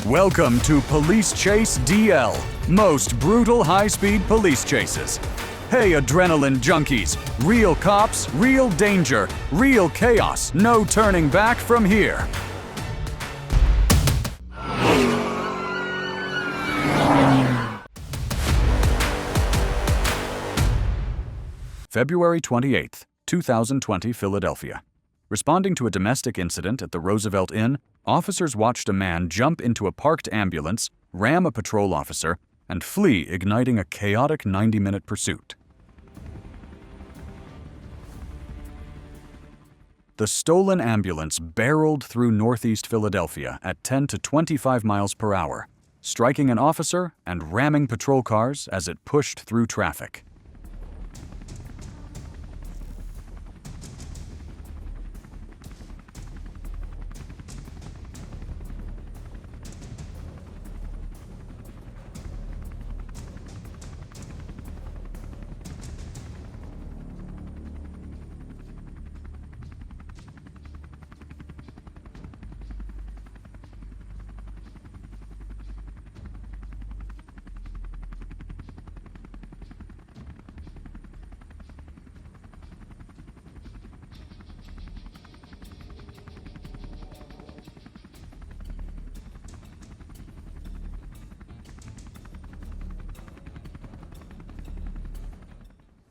Welcome to Police Chase DL, most brutal high-speed police chases. Hey adrenaline junkies, real cops, real danger, real chaos, no turning back from here. February 28, 2020, Philadelphia. Responding to a domestic incident at the Roosevelt Inn, officers watched a man jump into a parked ambulance, ram a patrol officer, and flee, igniting a chaotic 90-minute pursuit. The stolen ambulance barreled through northeast Philadelphia at 10 to 25 miles per hour, striking an officer and ramming patrol cars as it pushed through traffic.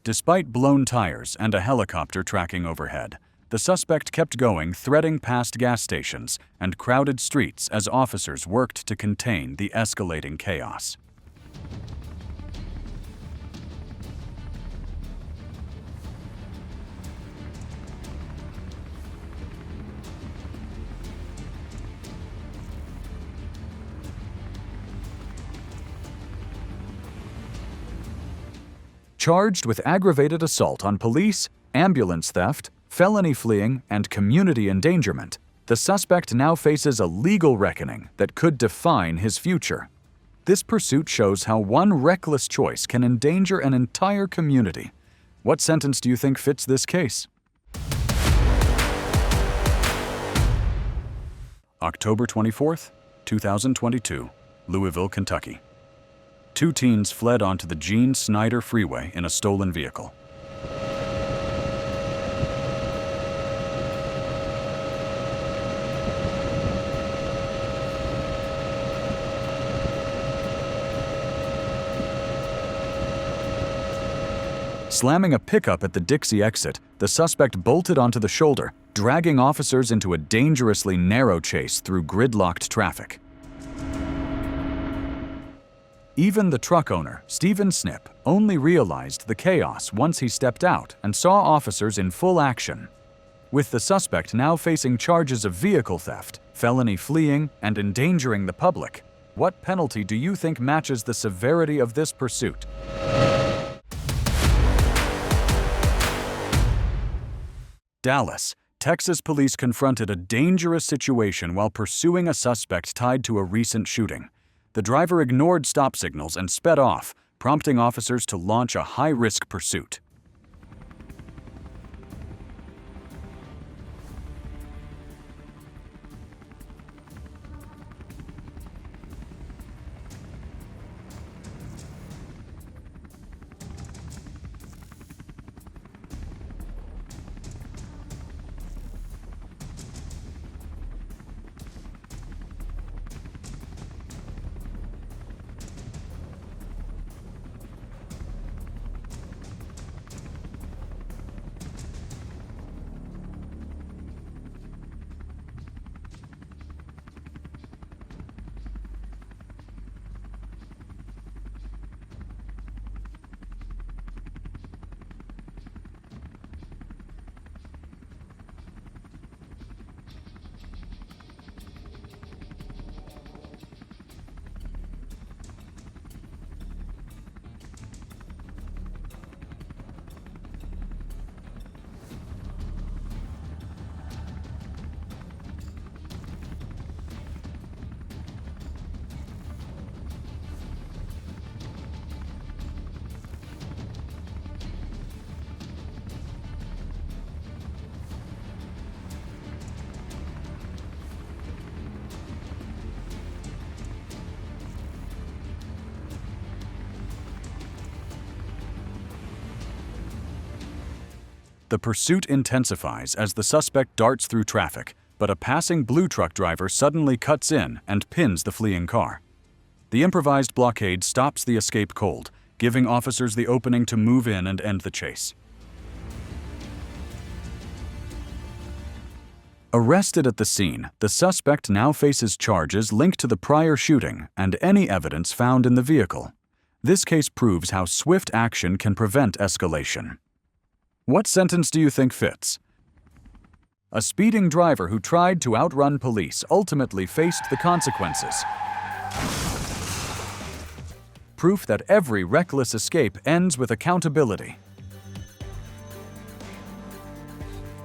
Despite blown tires and a helicopter tracking overhead, the suspect kept going, threading past gas stations and crowded streets as officers worked to contain the escalating chaos. Charged with aggravated assault on police, ambulance theft, felony fleeing, and community endangerment, the suspect now faces a legal reckoning that could define his future. This pursuit shows how one reckless choice can endanger an entire community. What sentence do you think fits this case? October 24th, 2022, Louisville, Kentucky. Two teens fled onto the Gene Snyder Freeway in a stolen vehicle. Slamming a pickup at the Dixie exit, the suspect bolted onto the shoulder, dragging officers into a dangerously narrow chase through gridlocked traffic. Even the truck owner, Stephen Snip, only realized the chaos once he stepped out and saw officers in full action. With the suspect now facing charges of vehicle theft, felony fleeing, and endangering the public, what penalty do you think matches the severity of this pursuit? Dallas, Texas police confronted a dangerous situation while pursuing a suspect tied to a recent shooting. The driver ignored stop signals and sped off, prompting officers to launch a high-risk pursuit. The pursuit intensifies as the suspect darts through traffic, but a passing blue truck driver suddenly cuts in and pins the fleeing car. The improvised blockade stops the escape cold, giving officers the opening to move in and end the chase. Arrested at the scene, the suspect now faces charges linked to the prior shooting and any evidence found in the vehicle. This case proves how swift action can prevent escalation. What sentence do you think fits? A speeding driver who tried to outrun police ultimately faced the consequences. Proof that every reckless escape ends with accountability.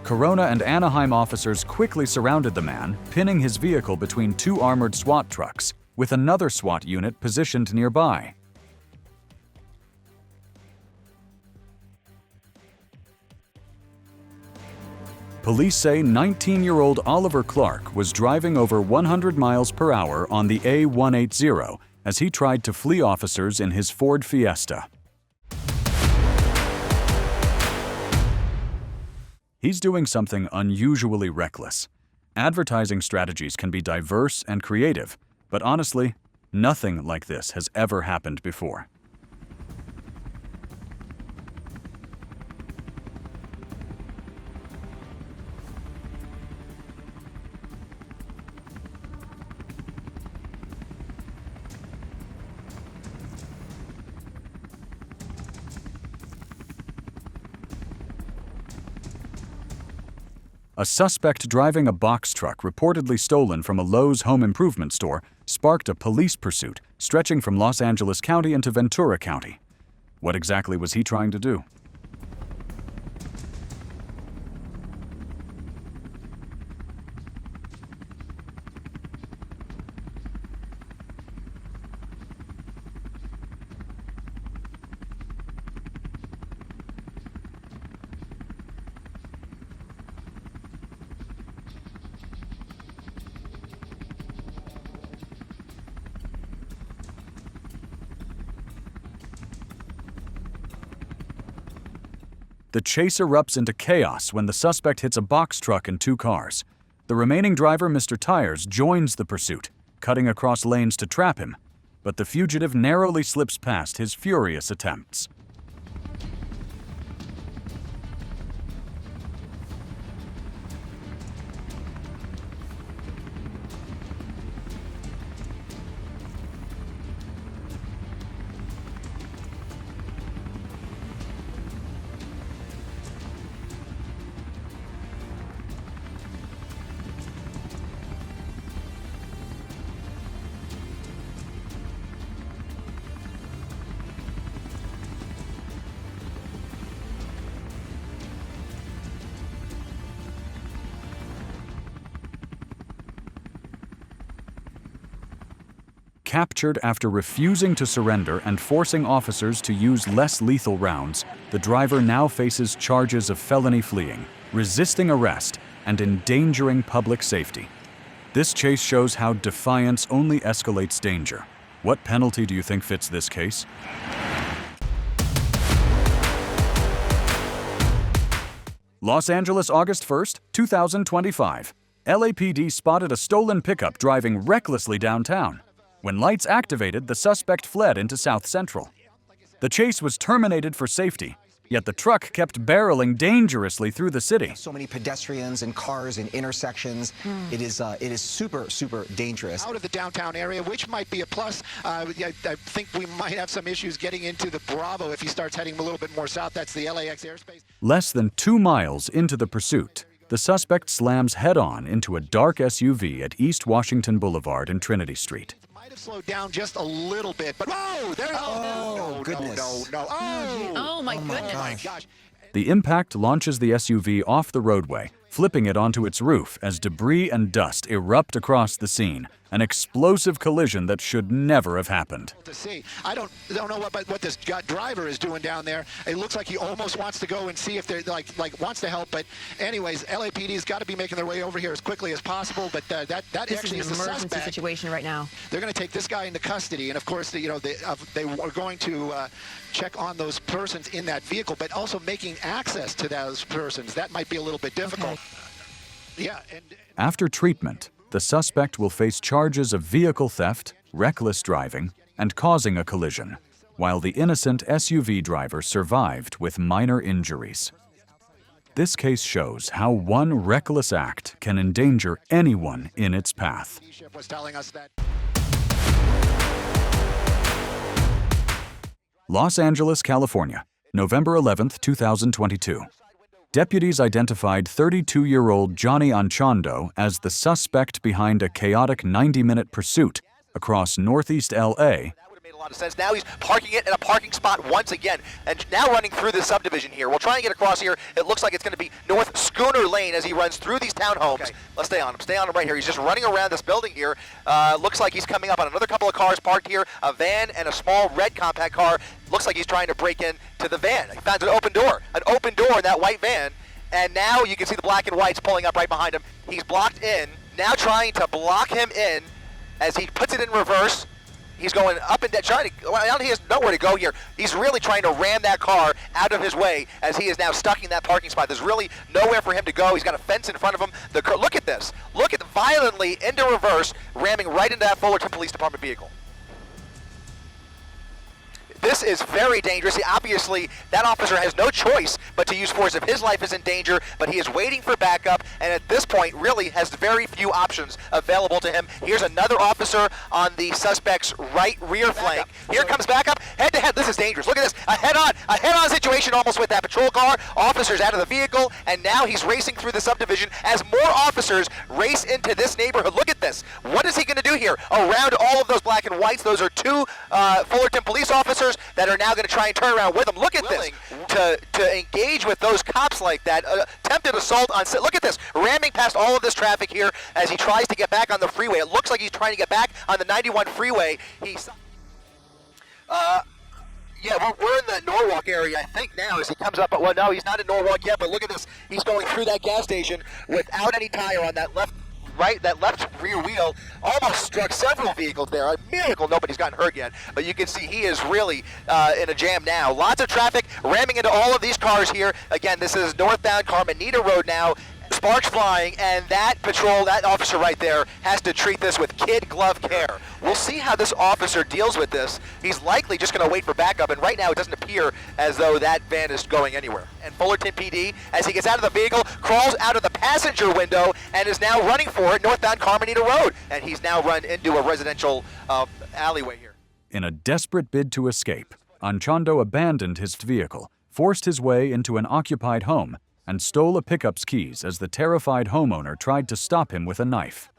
Corona and Anaheim officers quickly surrounded the man, pinning his vehicle between two armored SWAT trucks, with another SWAT unit positioned nearby. Police say 19-year-old Oliver Clark was driving over 100 miles per hour on the A180 as he tried to flee officers in his Ford Fiesta. He's doing something unusually reckless. Advertising strategies can be diverse and creative, but honestly, nothing like this has ever happened before. A suspect driving a box truck reportedly stolen from a Lowe's home improvement store sparked a police pursuit stretching from Los Angeles County into Ventura County. What exactly was he trying to do? The chase erupts into chaos when the suspect hits a box truck and two cars. The remaining driver, Mr. Tires, joins the pursuit, cutting across lanes to trap him, but the fugitive narrowly slips past his furious attempts. Captured after refusing to surrender and forcing officers to use less lethal rounds, the driver now faces charges of felony fleeing, resisting arrest, and endangering public safety. This chase shows how defiance only escalates danger. What penalty do you think fits this case? Los Angeles, August 1st, 2025. LAPD spotted a stolen pickup driving recklessly downtown. When lights activated, the suspect fled into South Central. The chase was terminated for safety, yet the truck kept barreling dangerously through the city. So many pedestrians and cars in intersections. It is super, super dangerous. Out of the downtown area, which might be a plus. I think we might have some issues getting into the Bravo if he starts heading a little bit more south. That's the LAX airspace. Less than 2 miles into the pursuit, the suspect slams head-on into a dark SUV at East Washington Boulevard and Trinity Street. Might have slowed down just a little bit, but whoa, there. Oh, goodness. No. Oh my goodness. My gosh. The impact launches the SUV off the roadway, flipping it onto its roof as debris and dust erupt across the scene, an explosive collision that should never have happened. To see, I don't know what this driver is doing down there. It looks like he almost wants to go and see if they're like wants to help. But anyways, LAPD's got to be making their way over here as quickly as possible. But that this actually is is an the emergency suspect. situation right now. They're going to take this guy into custody, and of course, they are going to check on those persons in that vehicle, but also making access to those persons. That might be a little bit difficult. Okay. Yeah. And After treatment, the suspect will face charges of vehicle theft, reckless driving, and causing a collision, while the innocent SUV driver survived with minor injuries. This case shows how one reckless act can endanger anyone in its path. Ship was telling us that. Los Angeles, California, November 11, 2022. Deputies identified 32-year-old Johnny Anchondo as the suspect behind a chaotic 90-minute pursuit across northeast LA. That would have made a lot of sense. Now he's parking it in a parking spot once again, and now running through the subdivision here. We'll try and get across here. It looks like it's going to be North Schooner Lane as he runs through these townhomes. Okay, let's stay on him. Stay on him right here. He's just running around this building here. Looks like he's coming up on another couple of cars parked here, a van and a small red compact car. Looks like he's trying to break in to the van. He found an open door in that white van, and now you can see the black and whites pulling up right behind him. He's blocked in, now trying to block him in as he puts it in reverse. He's going up and down, he has nowhere to go here. He's really trying to ram that car out of his way as he is now stuck in that parking spot. There's really nowhere for him to go. He's got a fence in front of him. Look at this. Look at violently into reverse, ramming right into that Fullerton Police Department vehicle. This is very dangerous. Obviously, that officer has no choice but to use force if his life is in danger, but he is waiting for backup, and at this point really has very few options available to him. Here's another officer on the suspect's right rear flank. Here comes backup, head to head. This is dangerous. Look at this, a head-on situation almost with that patrol car. Officers out of the vehicle, and now he's racing through the subdivision as more officers race into this neighborhood. Look at this. What is he going to do here? Around all of those black and whites, those are two Fullerton police officers that are now going to try and turn around with him. Look at this. To engage with those cops like that. Attempted assault on... Look at this. Ramming past all of this traffic here as he tries to get back on the freeway. It looks like he's trying to get back on the 91 freeway. Yeah, we're in the Norwalk area, I think, now, as he comes up. Well, no, he's not in Norwalk yet, but look at this. He's going through that gas station without any tire on that left rear wheel. Almost struck several vehicles there. A miracle nobody's gotten hurt yet, but you can see he is really in a jam now. Lots of traffic ramming into all of these cars here. Again, this is northbound Carmenita Road now. Sparks flying, and that officer right there has to treat this with kid glove care. We'll see how this officer deals with this. He's likely just going to wait for backup, and right now it doesn't appear as though that van is going anywhere. And Fullerton PD, as he gets out of the vehicle, crawls out of the passenger window and is now running for it northbound Carmenita Road. And he's now run into a residential alleyway here. In a desperate bid to escape, Anchondo abandoned his vehicle, forced his way into an occupied home, and stole a pickup's keys as the terrified homeowner tried to stop him with a knife.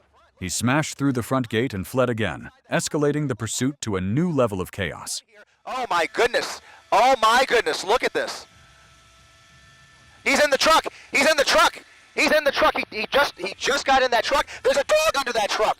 He smashed through the front gate and fled again, escalating the pursuit to a new level of chaos. Oh my goodness! Oh my goodness! Look at this! He's in the truck! He's in the truck! He's in the truck! He just got in that truck. There's a dog under that truck!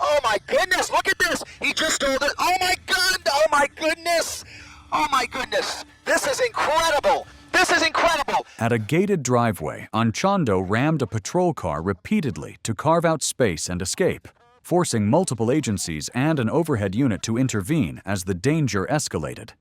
Oh my goodness! Look at this! He just stole it! Oh my god! Oh my goodness! Oh my goodness! This is incredible! This is incredible! At a gated driveway, Anchondo rammed a patrol car repeatedly to carve out space and escape, forcing multiple agencies and an overhead unit to intervene as the danger escalated.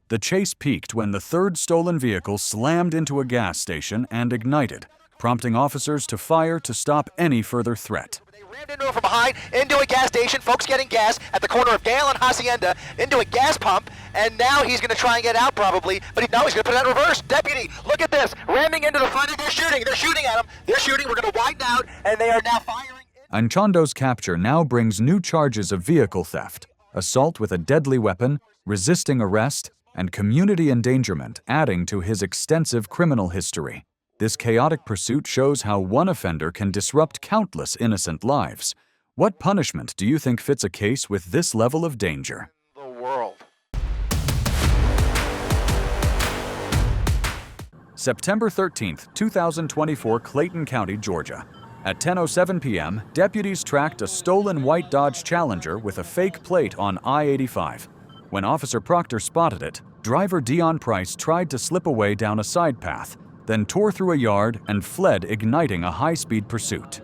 The chase peaked when the third stolen vehicle slammed into a gas station and ignited, prompting officers to fire to stop any further threat. Rammed into him from behind, into a gas station, folks getting gas at the corner of Gale and Hacienda, into a gas pump, and now he's going to try and get out probably, but he's going to put it in reverse. Deputy, look at this, ramming into the front, they're shooting at him, we're going to widen out, and they are now firing. Anchondo's capture now brings new charges of vehicle theft, assault with a deadly weapon, resisting arrest, and community endangerment, adding to his extensive criminal history. This chaotic pursuit shows how one offender can disrupt countless innocent lives. What punishment do you think fits a case with this level of danger? The world. September 13, 2024, Clayton County, Georgia. At 10:07 p.m., deputies tracked a stolen white Dodge Challenger with a fake plate on I-85. When Officer Proctor spotted it, driver Dion Price tried to slip away down a side path, then tore through a yard and fled, igniting a high-speed pursuit.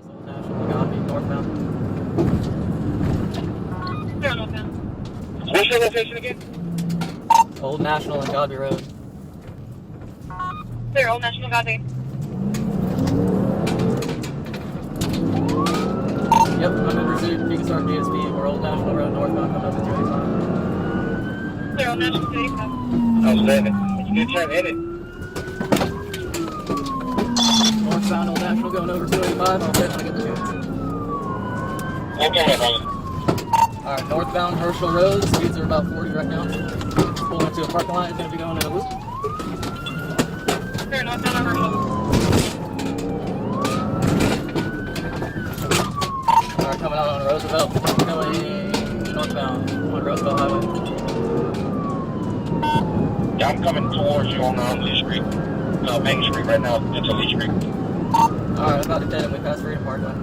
What's your location again? Old National and Godby Road. Clear, Old National, Godby. Yep, I'm in pursuit. You can start GSP. We're Old National Road northbound, coming up to 285. Clear, Old National, 285. Outstanding. You can try to hit it. Northbound Old National going over 285. I'll hit when I get the chance. Okay, brother. Alright, northbound Herschel Road. Speeds are about 40 right now. Pulling into a parking lot. It's going to be going in a loop. Clear, northbound on Herschel. Alright, coming out on Roosevelt. Going northbound on Roosevelt Highway. Yeah, I'm coming towards you on Lee Street. Main Street right now. Into Lee Street. Alright, about to hit him. We passed Freedom Parkway.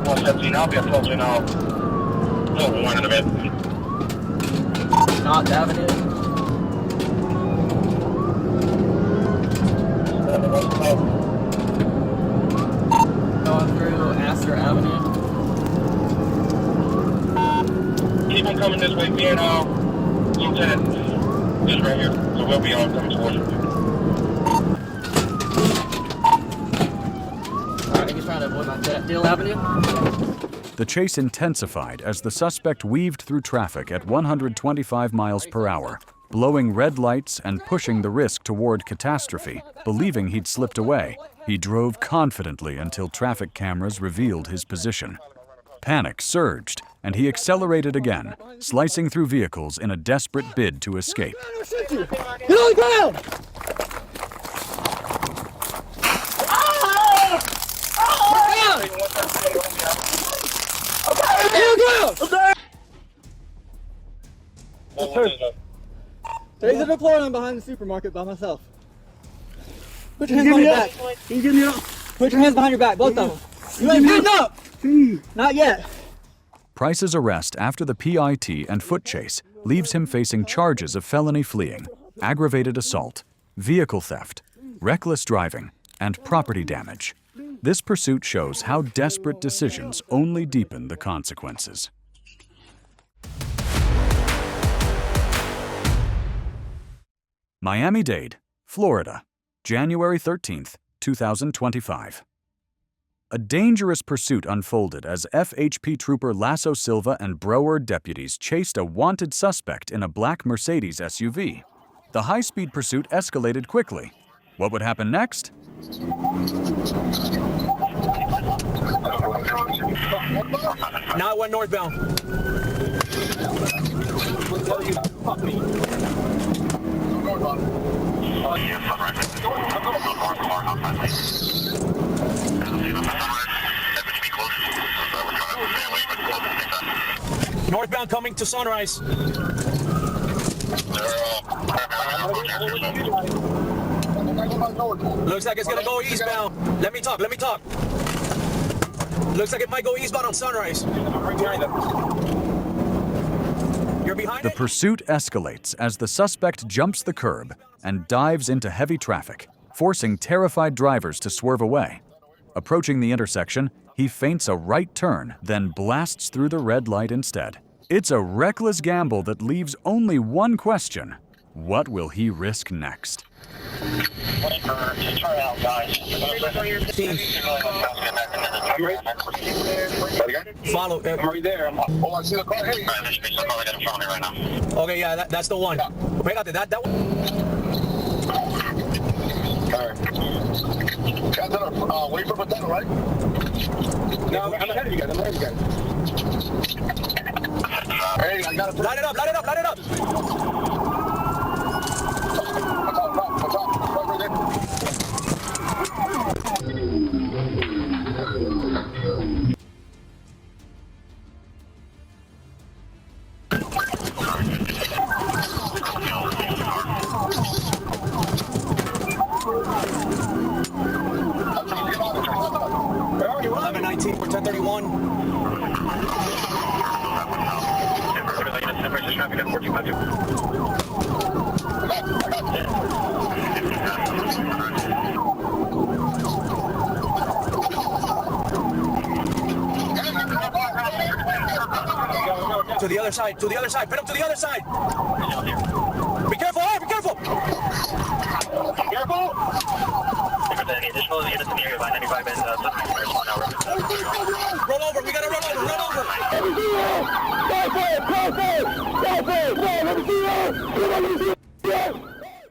117, I'll be approaching one in a minute. Knott Avenue. Going through Astor Avenue. Keep on coming this way, me and Lieutenant is right here, so we'll be on coming towards you. Alright, he's trying to avoid my Deal Avenue. The chase intensified as the suspect weaved through traffic at 125 miles per hour, blowing red lights and pushing the risk toward catastrophe. Believing he'd slipped away, he drove confidently until traffic cameras revealed his position. Panic surged, and he accelerated again, slicing through vehicles in a desperate bid to escape. Get on the ground! Taser deployed. I'm behind the supermarket by myself. Put your hands behind your back. Can you give me up? Put your hands behind your back, both of them. You ain't getting up! Not yet. Price's arrest after the PIT and foot chase leaves him facing charges of felony fleeing, aggravated assault, vehicle theft, reckless driving, and property damage. This pursuit shows how desperate decisions only deepen the consequences. Miami-Dade, Florida, January 13th, 2025. A dangerous pursuit unfolded as FHP Trooper Lasso Silva and Broward deputies chased a wanted suspect in a black Mercedes SUV. The high-speed pursuit escalated quickly. What would happen next? Now I went northbound. Northbound coming to Sunrise. Looks like it's gonna go eastbound. Let me talk. Looks like it might go eastbound on Sunrise. You're behind The it? pursuit escalates as the suspect jumps the curb and dives into heavy traffic, forcing terrified drivers to swerve away. Approaching the intersection, he feints a right turn, then blasts through the red light instead. It's a reckless gamble that leaves only one question: what will he risk next? Follow. I'm right there. Oh, I see the car. Hey. Okay, yeah, that's the one. Pégate, that one. All right. Guys, wait for Patel, right? No, I'm ahead of you guys. Hey, I got to Light it up. What's up? Right there. To the other side, pin him to the other side. Be careful, be careful. Careful! If there's any additional units in the area by 95 and respond now. Roll over, we gotta run over.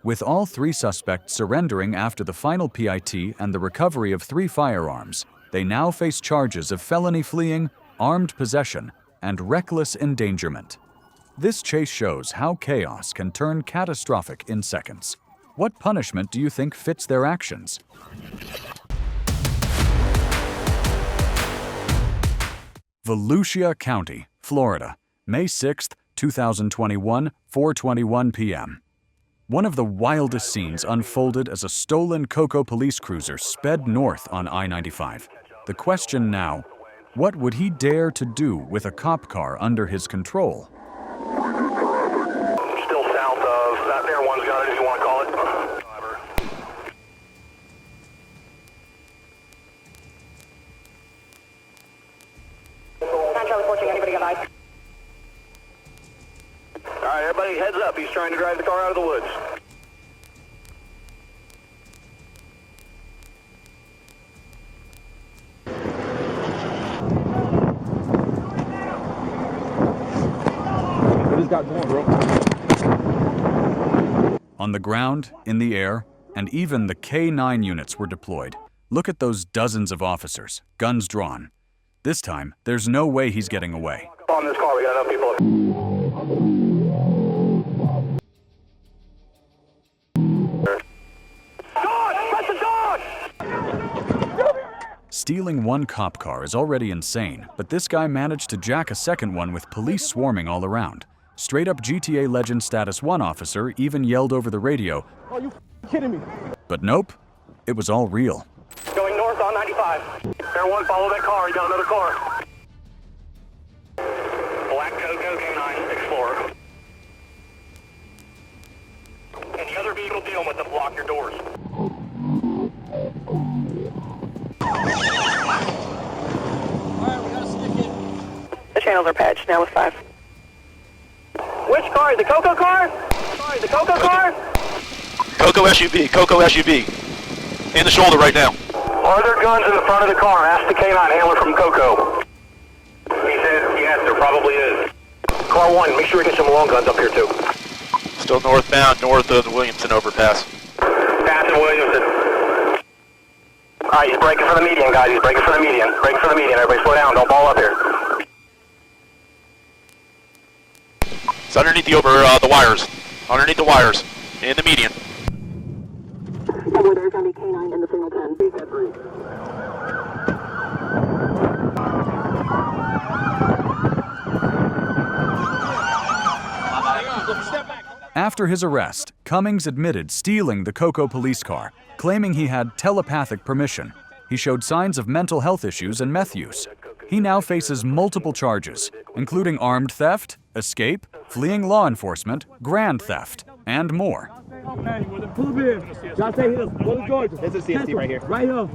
With all 3 suspects surrendering after the final PIT and the recovery of 3 firearms, they now face charges of felony fleeing, armed possession, and reckless endangerment. This chase shows how chaos can turn catastrophic in seconds. What punishment do you think fits their actions? Volusia County, Florida, May 6, 2021, 4:21 p.m. One of the wildest scenes unfolded as a stolen Cocoa police cruiser sped north on I-95. The question now, what would he dare to do with a cop car under his control? Still south of that there one's got it, if you want to call it. Alright, everybody heads up. He's trying to drive the car out of the woods. What he's got going, bro? On the ground, in the air, and even the K-9 units were deployed. Look at those dozens of officers, guns drawn. This time, there's no way he's getting away. On this car, we got enough people. Dog! Press the dog! Stealing one cop car is already insane, but this guy managed to jack a second one with police swarming all around. Straight-up GTA Legend Status 1 officer even yelled over the radio, Are you kidding me? but nope, it was all real. Going north on 95. Air 1, follow that car. You got another car. Black Cocoa K9 Explorer. Any other vehicle dealing with them, block your doors. Alright, we gotta stick it. The channels are patched now with 5. Which car? The Cocoa car? Sorry, the Cocoa car? Cocoa SUV. In the shoulder right now. Are there guns in the front of the car? Ask the K9 handler from Cocoa. He said, yes, there probably is. Car 1, make sure we get some long guns up here, too. Still northbound, north of the Williamson overpass. Passing Williamson. Alright, he's braking for the median, guys. He's braking for the median. Braking for the median. Everybody slow down. Don't ball up here. It's underneath the wires. Underneath the wires. In the median. Somewhere there's going to be K9 in the signal 10. After his arrest, Cummings admitted stealing the Cocoa police car, claiming he had telepathic permission. He showed signs of mental health issues and meth use. He now faces multiple charges, including armed theft, escape, fleeing law enforcement, grand theft, and more. Pull up in. Y'all stay here. Go to Georgia. This is CST right here. Right here.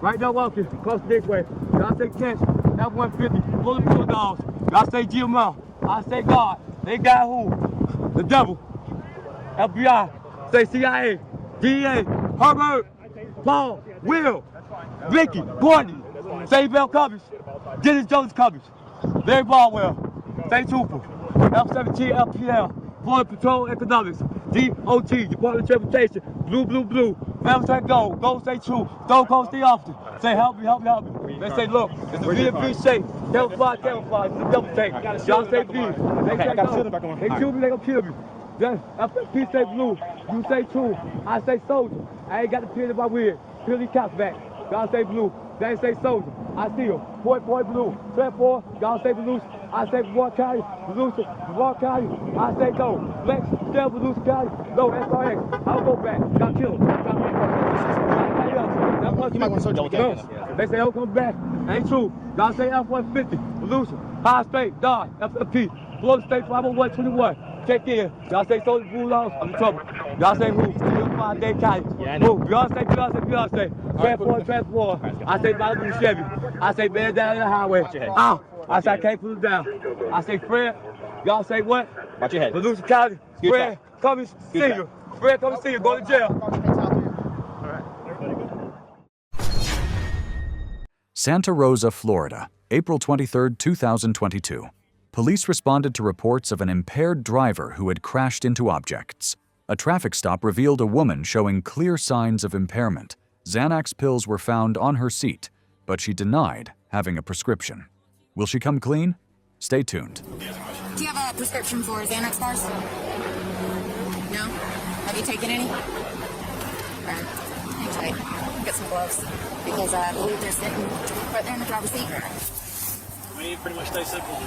Right there walking. Across this way. Y'all stay catch. F-150. Pull the Bulldogs. Y'all stay GML. I say God. They got who? The devil. FBI. Say CIA. DEA. Herbert. Paul. Will. Vicky. Courtney. Say Bell Cubbies. Dennis Jones Cubbies. Larry Baldwell. Say Trooper. F-17 FPL. Border Patrol Economics. DOT, Department of Transportation, blue, never say go say true, Stone Cold stay often, say help me. They say look, it's a VFB shape, camouflage, it's a double take, y'all say B, they say go, they kill me, they gonna kill me. Then FFP say blue, you say true, I say soldier, I ain't got the pin in my wig, peel these cops back, y'all say blue, they say soldier, I steal, point blue, 4, y'all say blue, I say Warren County, Warren County, I say go, Flex, Stell, Volusia County, no, SRX, I'll go back, y'all kill him. You might want to search double check. They say I'll come back, ain't true, y'all say F-150, Volusia, High State, Dodge, FFP, Florida State 50121, check in. Y'all say Soldier Bulldogs. I'm in trouble. Y'all say who? Still 5 Day County. Yeah, I know. Who? Y'all say. Transport. I say Malibu Chevy. I say man down the highway. Watch your head. Ow. I say I can't pull it down. I say Fred. Y'all say what? Watch your head. Volusia County. Scoot Fred, back. come and see Scoot you. Fred, come and see you. Go to jail. Santa Rosa, Florida, April 23, 2022. Police responded to reports of an impaired driver who had crashed into objects. A traffic stop revealed a woman showing clear signs of impairment. Xanax pills were found on her seat, but she denied having a prescription. Will she come clean? Stay tuned. Do you have a prescription for Xanax bars? No? Have you taken any? Alright, hang tight. Get some gloves. Because I believe they're sitting right there in the driver's seat. We pretty much stay simple.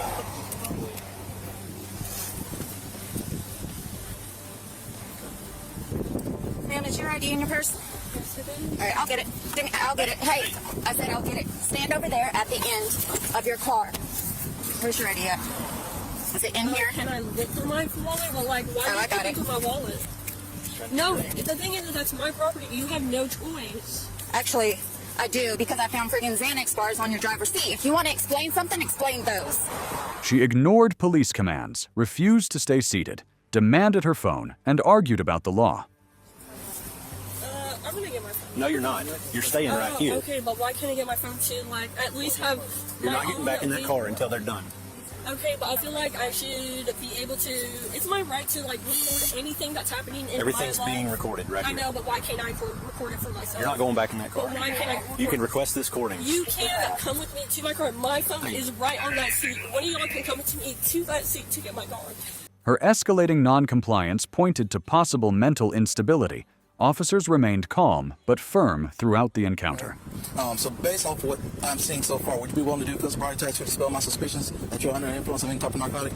Ma'am, is your ID in your purse? Yes, it is. Alright, I'll get it. I'll get it. Hey, I said I'll get it. Stand over there at the end of your car. Where's your ID at? Is it in here? Can I look for my wallet? Well, like, why I do you got look it. into my wallet? No, the thing is, that's my property. You have no choice. Actually, I do, because I found friggin' Xanax bars on your driver's seat. If you want to explain something, explain those. She ignored police commands, refused to stay seated, demanded her phone, and argued about the law. I'm gonna get my phone. No, you're not. You're staying right here. Okay, but why can't I get my phone to, like, at least have... You're my not getting own back in that vehicle? car until they're done. Okay, but I feel like I should be able to... It's my right to, like, record anything that's happening in Everything's my life. being recorded right I here. know, but why can't I record it for myself? You're not going back in that car. But why can't I record You can request this recording. You can't come with me to my car. My phone is right on that seat. One of y'all can come with me to that seat to get my car. Her escalating noncompliance pointed to possible mental instability. Officers remained calm but firm throughout the encounter. So based off what I'm seeing so far, would you be willing to do physical body attacks to dispel my suspicions that you're under the influence of any type of narcotic?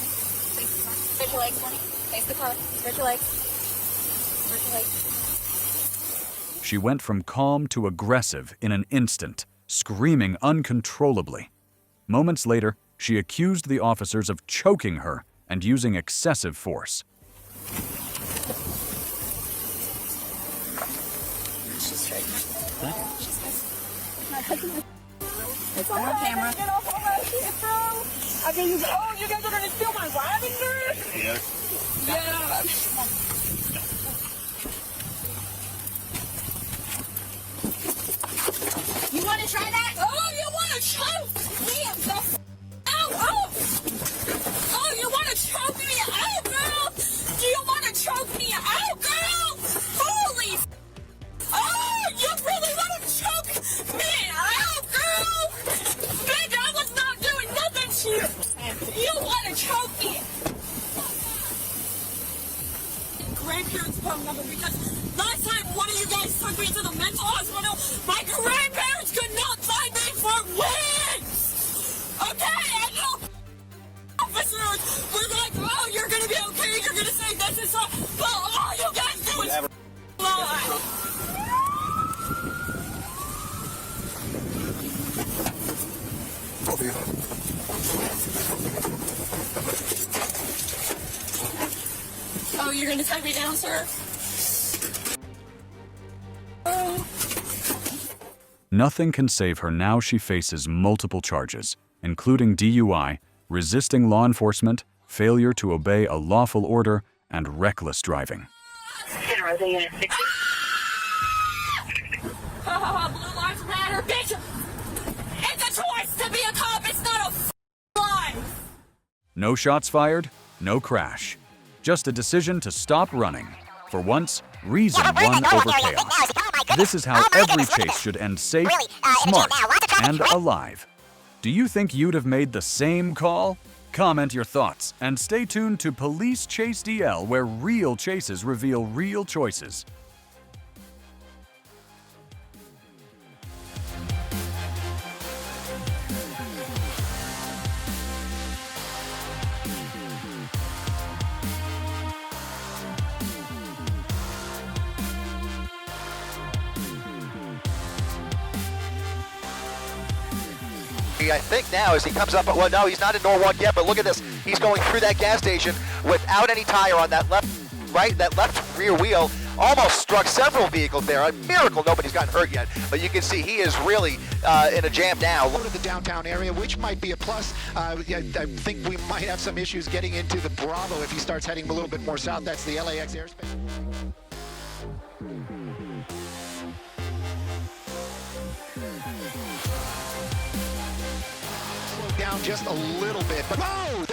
Spread your legs for me. Face the car. Spread your legs. Spread your legs. She went from calm to aggressive in an instant, screaming uncontrollably. Moments later, she accused the officers of choking her and using excessive force. It's on our camera. Get off of my shit, bro! I mean, you guys are gonna steal my lavender? Yeah. Yeah. You want to try that? Oh, you want to choke me? Oh, you want to choke me out, girl? Do you want to choke me out, girl? Holy Oh, you really want to choke me out, girl? Bitch, I was not doing nothing to you. You want to choke me? Grandparents' phone number, because last time one of you guys took me to the mental hospital, my grandparents could not find me for weeks. Okay, and you officers were like, oh, you're gonna be okay, you're gonna say this is all, but all you guys do is lie. Over here. Oh, you're gonna take me down, sir? Oh. Nothing can save her now. She faces multiple charges, including DUI, resisting law enforcement, failure to obey a lawful order, and reckless driving. Blue lives matter, bitch! It's a choice to be a cop, it's not a life! No shots fired, no crash. Just a decision to stop running. For once, reason won over chaos. This is how every chase should end safe, smart, and alive. Do you think you'd have made the same call? Comment your thoughts and stay tuned to Police Chase DL, where real chases reveal real choices. I think now as he comes up, well, no, he's not in Norwalk yet, but look at this. He's going through that gas station without any tire on that left rear wheel. Almost struck several vehicles there. A miracle nobody's gotten hurt yet, but you can see he is really in a jam now. Go to the downtown area, which might be a plus. I think we might have some issues getting into the Bravo if he starts heading a little bit more south. That's the LAX airspace. Slow down just a little bit, but whoa!